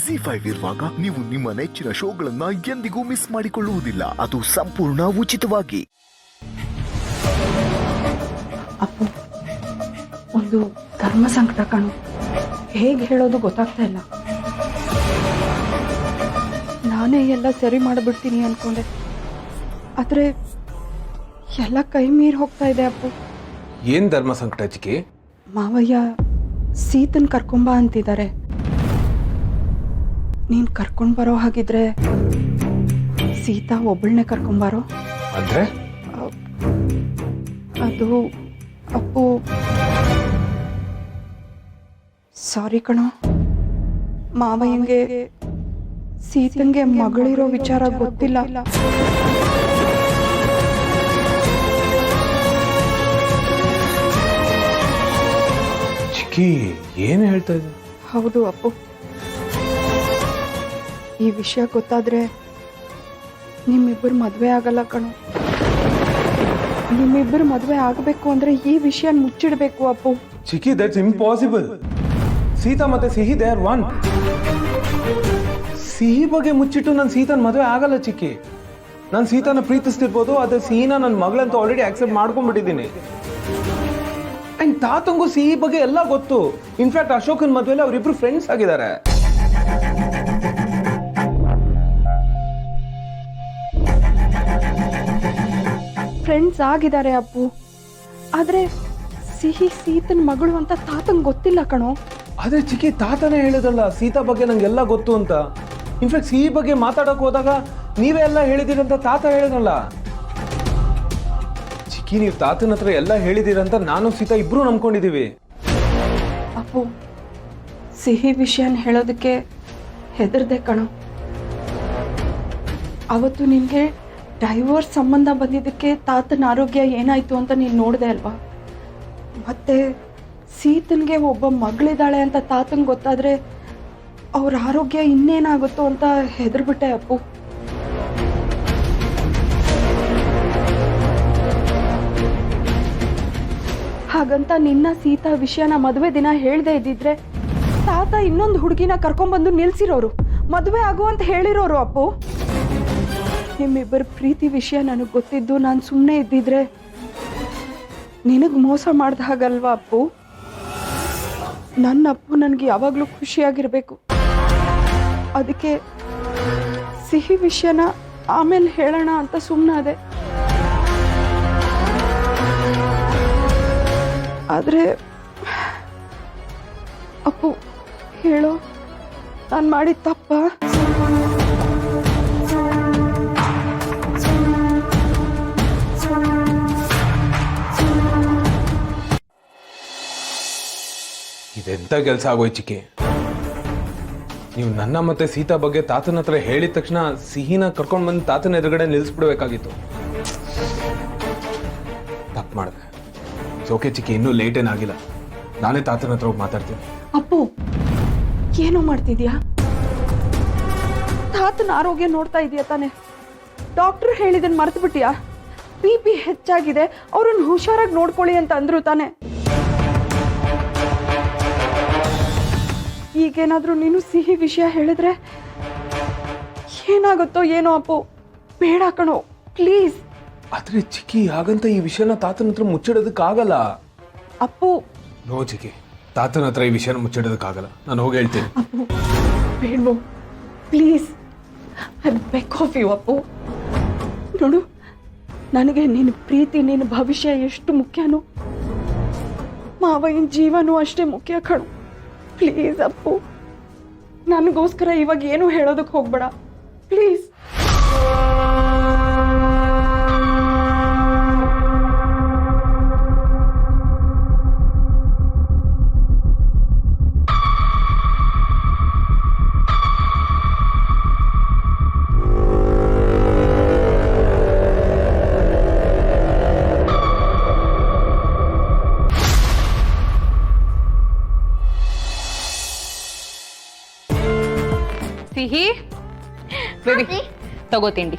ZEE5 ಇರುವಾಗ ನೀವು ನಿಮ್ಮ ನೆಚ್ಚಿನ ಶೋಗಳನ್ನ ಎಂದಿಗೂ ಮಿಸ್ ಮಾಡಿಕೊಳ್ಳುವುದಿಲ್ಲ. ಅದು ಸಂಪೂರ್ಣ ಉಚಿತವಾಗಿ. ಅಪ್ಪು, ಒಂದು ಧರ್ಮ ಸಂಕಟ ಕಣು. ಹೇಗೆ ಹೇಳೋದು ಗೊತ್ತಾಗ್ತಾ ಇಲ್ಲ. ನಾನೇ ಎಲ್ಲ ಸರಿ ಮಾಡಿಬಿಡ್ತೀನಿ ಅನ್ಕೊಂಡೆ, ಆದ್ರೆ ಎಲ್ಲ ಕೈ ಮೀರಿ ಹೋಗ್ತಾ ಇದೆ ಅಪ್ಪು. ಏನ್ ಧರ್ಮ ಸಂಕಟ ಚಿಕ್ಕಿ? ಮಾವಯ್ಯ ಸೀತನ್ ಕರ್ಕೊಂಬ ಅಂತಿದ್ದಾರೆ. ನೀನ್ ಕರ್ಕೊಂಡ್ ಬರೋ ಹಾಗಿದ್ರೆ ಸೀತಾ ಒಬ್ಬಳನ್ನೇ ಕರ್ಕೊಂಬಾರೋ. ಅಂದ್ರೆ ಅದು ಅಪ್ಪು, ಸಾರಿ ಕಣೋ. ಮಾವಯ್ಯಂಗೆ ಸೀತಂಗೆ ಮಗಳಿರೋ ವಿಚಾರ ಗೊತ್ತಿಲ್ಲ. ಚಿಕ್ಕಿ ಏನು ಹೇಳ್ತಾ ಇದ್ದೆ? ಹೌದು ಅಪ್ಪು, ಈ ವಿಷಯ ಗೊತ್ತಾದ್ರೆ ನಿಮ್ಮಿಬ್ಬರು ಮದುವೆ ಆಗಲ್ಲ ಕಣೋ. ನಿಮ್ಮಿಬ್ಬರು ಮದುವೆ ಆಗಬೇಕು ಅಂದ್ರೆ ಈ ವಿಷಯ ಮುಚ್ಚಿಡ್ಬೇಕು ಅಪ್ಪು. ಚಿಕ್ಕಿ, ದಟ್ಸ್ ಇಂಪಾಸಿಬಲ್. ಸೀತಾ ಮತ್ತೆ ಸಿಹಿ ದೇ ಆರ್ ಒನ್. ಸಿಹಿ ಬಗ್ಗೆ ಮುಚ್ಚಿಟ್ಟು ನಾನು ಸೀತಾನ ಮದುವೆ ಆಗಲ್ಲ ಚಿಕ್ಕಿ. ನಾನು ಸೀತಾನ ಪ್ರೀತಿಸ್ತಿರ್ಬೋದು, ಆದ್ರೆ ಸಿಹಿನ ನನ್ನ ಮಗಳಂತ ಆಲ್ರೆಡಿ ಆಕ್ಸೆಪ್ಟ್ ಮಾಡ್ಕೊಂಡ್ಬಿಟ್ಟಿದ್ದೀನಿ. ಅಂಡ್ ತಾತಂಗೂ ಸಿಹಿ ಬಗ್ಗೆ ಎಲ್ಲ ಗೊತ್ತು. ಇನ್ಫ್ಯಾಕ್ಟ್ ಅಶೋಕನ್ ಮದುವೆಲಿ ಅವರಿಬ್ರು ಫ್ರೆಂಡ್ಸ್ ಆಗಿದ್ದಾರೆ. ಫ್ರೆಂಡ್ಸ್ ಆಗಿದ್ದಾರೆ ಅಪ್ಪು, ಆದ್ರೆ ಸಿಹಿ ಸೀತನ್ ಮಗಳು ಅಂತ ತಾತಂಗ್ ಗೊತ್ತಿಲ್ಲ ಕಣೋ. ಆದ್ರೆ ಚಿಕ್ಕಿ, ತಾತನೇ ಹೇಳಿದಲ್ಲ ಸೀತಾ ಬಗ್ಗೆ ನಂಗೆಲ್ಲ ಗೊತ್ತು ಅಂತ. ಇನ್ಫ್ಯಾಕ್ಟ್ ಸಿಹಿ ಬಗ್ಗೆ ಮಾತಾಡಕ್ ಹೋದಾಗ ನೀವೇ ಎಲ್ಲ ಹೇಳಿದಿರಂತ ತಾತ ಹೇಳಿದ್ರಲ್ಲ. ಚಿಕ್ಕಿ, ನೀವು ತಾತನ ಹತ್ರ ಎಲ್ಲ ಹೇಳಿದಿರಂತ ನಾನು ಸೀತಾ ಇಬ್ರು ನಂಬ್ಕೊಂಡಿದೀವಿ. ಅಪ್ಪು, ಸಿಹಿ ವಿಷಯನ ಹೇಳೋದಕ್ಕೆ ಹೆದರ್ದೆ ಕಣೋ. ಅವತ್ತು ನಿನ್ಗೆ ಡೈವೋರ್ಸ್ ಸಂಬಂಧ ಬಂದಿದ್ದಕ್ಕೆ ತಾತನ ಆರೋಗ್ಯ ಏನಾಯ್ತು ಅಂತ ನೀನು ನೋಡಿದೆ ಅಲ್ವಾ? ಮತ್ತೆ ಸೀತನ್ಗೆ ಒಬ್ಬ ಮಗಳಿದ್ದಾಳೆ ಅಂತ ತಾತಂಗೆ ಗೊತ್ತಾದ್ರೆ ಅವ್ರ ಆರೋಗ್ಯ ಇನ್ನೇನಾಗುತ್ತೋ ಅಂತ ಹೆದರ್ಬಿಟ್ಟೆ ಅಪ್ಪು. ಹಾಗಂತ ನಿನ್ನ ಸೀತಾ ವಿಷಯನ ಮದುವೆ ದಿನ ಹೇಳ್ದೆ ಇದ್ದಿದ್ರೆ ತಾತ ಇನ್ನೊಂದು ಹುಡುಗಿನ ಕರ್ಕೊಂಡ್ಬಂದು ನಿಲ್ಸಿರೋರು, ಮದುವೆ ಆಗು ಅಂತ ಹೇಳಿರೋರು ಅಪ್ಪು. ನಿಮ್ಮಿಬ್ಬರ ಪ್ರೀತಿ ವಿಷಯ ನನಗೆ ಗೊತ್ತಿದ್ದು ನಾನು ಸುಮ್ಮನೆ ಇದ್ದಿದ್ರೆ ನಿನಗೆ ಮೋಸ ಮಾಡ್ದ ಹಾಗಲ್ವಾ ಅಪ್ಪು? ನನ್ನ ಅಪ್ಪು ನನಗೆ ಯಾವಾಗಲೂ ಖುಷಿಯಾಗಿರ್ಬೇಕು. ಅದಕ್ಕೆ ಸಿಹಿ ವಿಷಯನ ಆಮೇಲೆ ಹೇಳೋಣ ಅಂತ ಸುಮ್ಮನಾದೆ. ಆದರೆ ಅಪ್ಪು ಹೇಳೋ, ನಾನು ಮಾಡಿದ ತಪ್ಪ? ಇದೆಂತ ಕೆಲಸ ಆಗೋಯ್ ಚಿಕ್ಕಿ. ನೀವು ನನ್ನ ಮತ್ತೆ ಸೀತಾ ಬಗ್ಗೆ ತಾತನ ಹತ್ರ ಹೇಳಿದ ತಕ್ಷಣ ಸಿಹಿನ ಕರ್ಕೊಂಡ್ ಬಂದು ತಾತನ ಎದುರುಗಡೆ ನಿಲ್ಲಿಸ್ಬಿಡ್ಬೇಕಾಗಿತ್ತು. ತಪ್ಪು ಮಾಡಿದೆ. ಓಕೆ ಚಿಕ್ಕಿ, ಇನ್ನೂ ಲೇಟ್ ಏನಾಗಿಲ್ಲ. ನಾನೇ ತಾತನ ಹತ್ರ ಹೋಗಿ ಮಾತಾಡ್ತೀನಿ. ಅಪ್ಪು, ಏನೋ ಮಾಡ್ತಿದ್ಯಾ? ತಾತನ ಆರೋಗ್ಯ ನೋಡ್ತಾ ಇದೀಯ ತಾನೆ? ಡಾಕ್ಟರ್ ಹೇಳಿದನ್ ಮರ್ತು ಬಿಟ್ಟಿಯಾ? BP ಹೆಚ್ಚಾಗಿದೆ, ಅವ್ರನ್ನ ಹುಷಾರಾಗಿ ನೋಡ್ಕೊಳ್ಳಿ ಅಂತ ಅಂದ್ರು ತಾನೆ? ಈಗೇನಾದ್ರೂ ನೀನು ಸಿಹಿ ವಿಷಯ ಹೇಳಿದ್ರೆ ಏನಾಗುತ್ತೋ ಏನೋ ಅಪ್ಪು. ಬೇಡ ಕಣೋ, ಪ್ಲೀಸ್. ಆದ್ರೆ ಚಿಕ್ಕಿ, ಹಾಗಂತ ಈ ವಿಷಯನ ತಾತನ ಹತ್ರ ಮುಚ್ಚಿಡೋದಕ್ಕಾಗಲ್ಲ. ಅಪ್ಪು ನೋ ಚಿಕ್ಕಿ, ತಾತನ ಹತ್ರ ಈ ವಿಷಯನ ಮುಚ್ಚಿಡೋದಕ್ಕಾಗಲ್ಲ. ನಾನು ಹೋಗಿ ಹೇಳ್ತೀನಿ. ಅಪ್ಪು ಬೇಡ್ವೋ, please, I beg of you Appu. ನೋಡು, ನನಗೆ ನಿನ್ನ ಪ್ರೀತಿ, ನಿನ್ನ ಭವಿಷ್ಯ ಎಷ್ಟು ಮುಖ್ಯನೋ ಮಾವಯ್ಯನ ಜೀವನೂ ಅಷ್ಟೇ ಮುಖ್ಯ ಕಣು. ಪ್ಲೀಸ್ ಅಪ್ಪು, ನನಗೋಸ್ಕರ ಇವಾಗ ಏನು ಹೇಳೋದಕ್ಕೆ ಹೋಗ್ಬೇಡ ಪ್ಲೀಸ್. ಸಿಹಿ ಬೇಬಿ ತಗೋ ತಿಂಡಿ.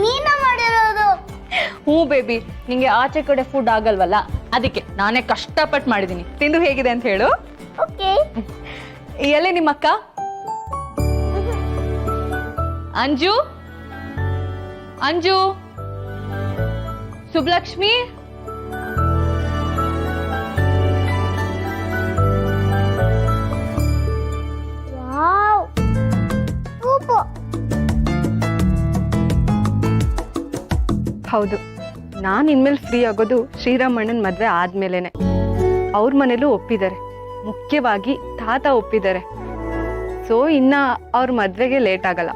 ನೀನ ಮಾಡಿರೋದು? ಹ್ಞೂ ಬೇಬಿ, ನಿಂಗೆ ಆಚೆ ಕಡೆ ಫುಡ್ ಆಗಲ್ವಲ್ಲ, ಅದಕ್ಕೆ ನಾನೇ ಕಷ್ಟಪಟ್ಟು ಮಾಡಿದ್ದೀನಿ. ತಿಂದು ಹೇಗಿದೆ ಅಂತ ಹೇಳು. ಓಕೆ. ಎಲ್ಲಿ ನಿಮ್ಮ ಅಕ್ಕ? Anju Anju Subbulakshmi wow super. ಹೌದು, ನಾನು ಇನ್ಮೇಲೆ ಫ್ರೀ ಆಗೋದು ಶ್ರೀರಾಮಣ್ಣನ ಮದುವೆ ಆದ್ಮೇಲೆನೆ. ಅವ್ರ ಮನೇಲೂ ಒಪ್ಪಿದ್ದಾರೆ, ಮುಖ್ಯವಾಗಿ ತಾತ ಒಪ್ಪಿದ್ದಾರೆ. ಸೊ ಇನ್ನ ಅವ್ರ ಮದ್ವೆಗೆ ಲೇಟ್ ಆಗಲ್ಲ.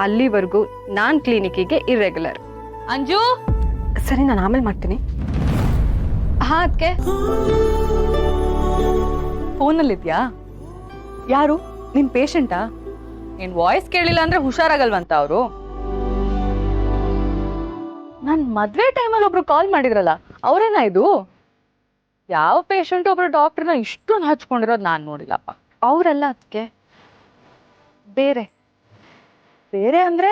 ಅಲ್ಲಿವರೆಗೂ ನಾನು ಕ್ಲಿನಿಕ್ಕಿಗೆ ಇರ್ರೆಗ್ಯುಲರ್. ಅಂಜು ಸರಿ, ನಾನು ಆಮೇಲೆ ಮಾಡ್ತೀನಿ. ಹಾ ಅದಕ್ಕೆ ಫೋನಲ್ಲಿದ್ಯಾ? ಯಾರು? ನಿನ್ ಪೇಷಂಟಾ? ನಿನ್ ವಾಯ್ಸ್ ಕೇಳಿಲ್ಲ ಅಂದ್ರೆ ಹುಷಾರಾಗಲ್ವಂತ ಅವರು. ನನ್ ಮದ್ವೆ ಟೈಮಲ್ಲಿ ಒಬ್ರು ಕಾಲ್ ಮಾಡಿದ್ರಲ್ಲ, ಅವ್ರೇನಾ ಇದು? ಯಾವ ಪೇಷಂಟ್ ಒಬ್ರು ಡಾಕ್ಟರ್ನ ಇಷ್ಟೊಂದು ಹಚ್ಕೊಂಡಿರೋದು ನಾನು ನೋಡಿಲ್ಲಪ್ಪ. ಅವರಲ್ಲ ಅದಕ್ಕೆ ಬೇರೆ ಬೇರೆ ಅಂದ್ರೆ,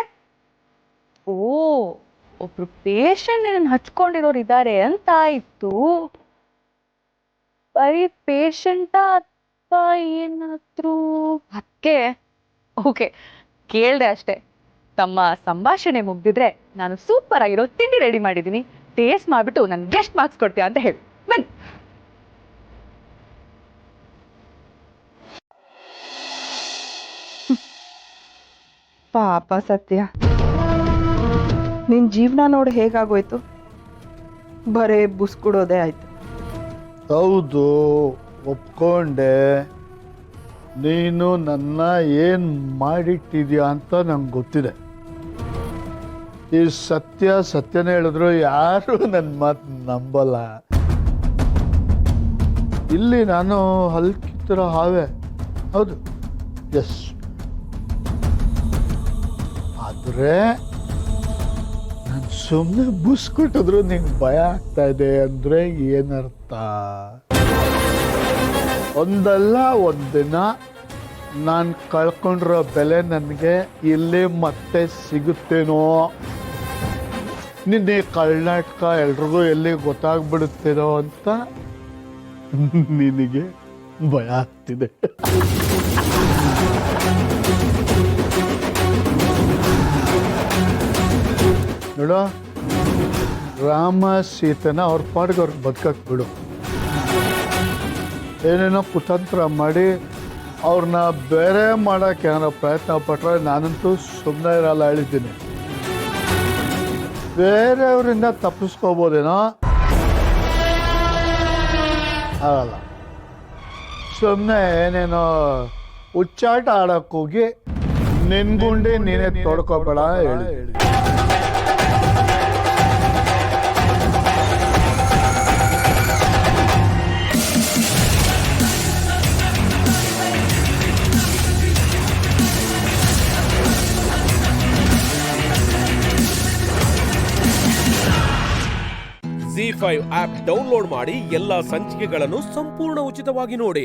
ಓ ಒಬ್ರು ಪೇಷಂಟ್ ನನ್ನ ಹಚ್ಕೊಂಡಿರೋರು ಇದ್ದಾರೆ ಅಂತ ಆಯ್ತು. ಬರೀ ಪೇಷಂಟಾ ಅಥವಾ ಏನಾದ್ರು? ಅದಕ್ಕೆ ಓಕೆ ಕೇಳ್ದೆ ಅಷ್ಟೇ. ತಮ್ಮ ಸಂಭಾಷಣೆ ಮುಗ್ದಿದ್ರೆ ನಾನು ಸೂಪರ್ ಆಗಿರೋ ತಿಂಡಿ ರೆಡಿ ಮಾಡಿದ್ದೀನಿ. ಟೇಸ್ಟ್ ಮಾಡ್ಬಿಟ್ಟು ನನ್ಗೆ ಎಷ್ಟು ಮಾರ್ಕ್ಸ್ ಕೊಡ್ತೀಯ ಅಂತ ಹೇಳಿ ಬನ್ನಿ. ಪಾಪ ಸತ್ಯ, ನಿನ್ ಜೀವನ ನೋಡಿ ಹೇಗಾಗೋಯ್ತು. ಬರೇ ಬುಸ್ಕೊಡೋದೇ ಆಯ್ತು. ಹೌದು, ಒಪ್ಕೊಂಡೆ. ನೀನು ನನ್ನ ಏನು ಮಾಡಿಟ್ಟಿದ್ಯಾ ಅಂತ ನಂಗೆ ಗೊತ್ತಿದೆ. ಈ ಸತ್ಯನೇ ಹೇಳಿದ್ರು ಯಾರು ನನ್ನ ಮಾತು ನಂಬಲ್ಲ. ಇಲ್ಲಿ ನಾನು ಹಲ್ಕಿತ್ತಿರೋ ಹಾವೆ, ಹೌದು, ಎಸ್. ಆದರೆ ನಾನು ಸುಮ್ಮನೆ ಬುಸ್ ಕೊಟ್ಟಿದ್ರು ನಿಂಗೆ ಭಯ ಆಗ್ತಾ ಇದೆ ಅಂದರೆ ಏನರ್ಥ? ಒಂದಲ್ಲ ಒಂದಿನ ನಾನು ಕಳ್ಕೊಂಡಿರೋ ಬೆಲೆ ನನಗೆ ಇಲ್ಲಿ ಮತ್ತೆ ಸಿಗುತ್ತೇನೋ, ನಿನ್ನೆ ಕರ್ನಾಟಕ ಎಲ್ರಿಗೂ ಎಲ್ಲಿ ಗೊತ್ತಾಗ್ಬಿಡುತ್ತೇನೋ ಅಂತ ನಿನಗೆ ಭಯ ಆಗ್ತಿದೆ. ನೋಡು, ರಾಮ ಸೀತನ ಅವ್ರ ಪಾಡಿಗೆ ಅವ್ರಿಗೆ ಬದುಕಕ್ಕೆ ಬಿಡು. ಏನೇನೋ ಕುತಂತ್ರ ಮಾಡಿ ಅವ್ರನ್ನ ಬೇರೆ ಮಾಡೋಕ್ಕೆ ಏನಾರ ಪ್ರಯತ್ನ ಪಟ್ಟರೆ ನಾನಂತೂ ಸುಮ್ಮನೆ ಇರಲ್ಲ ಹೇಳಿದ್ದೀನಿ. ಬೇರೆಯವರಿಂದ ತಪ್ಪಿಸ್ಕೋಬೋದೇನೋ, ಆಗಲ್ಲ. ಸುಮ್ಮನೆ ಏನೇನೋ ಹುಚ್ಚಾಟ ಆಡೋಕ್ಕೆ ಹೋಗಿ ನಿನ್ಗುಂಡಿ ನೀನೇ ತೊಡ್ಕೋಬೇಡ ಹೇಳಿ. ZEE5 ಆಪ್ ಡೌನ್ಲೋಡ್ ಮಾಡಿ ಎಲ್ಲಾ ಸಂಚಿಕೆಗಳನ್ನು ಸಂಪೂರ್ಣ ಉಚಿತವಾಗಿ ನೋಡಿ.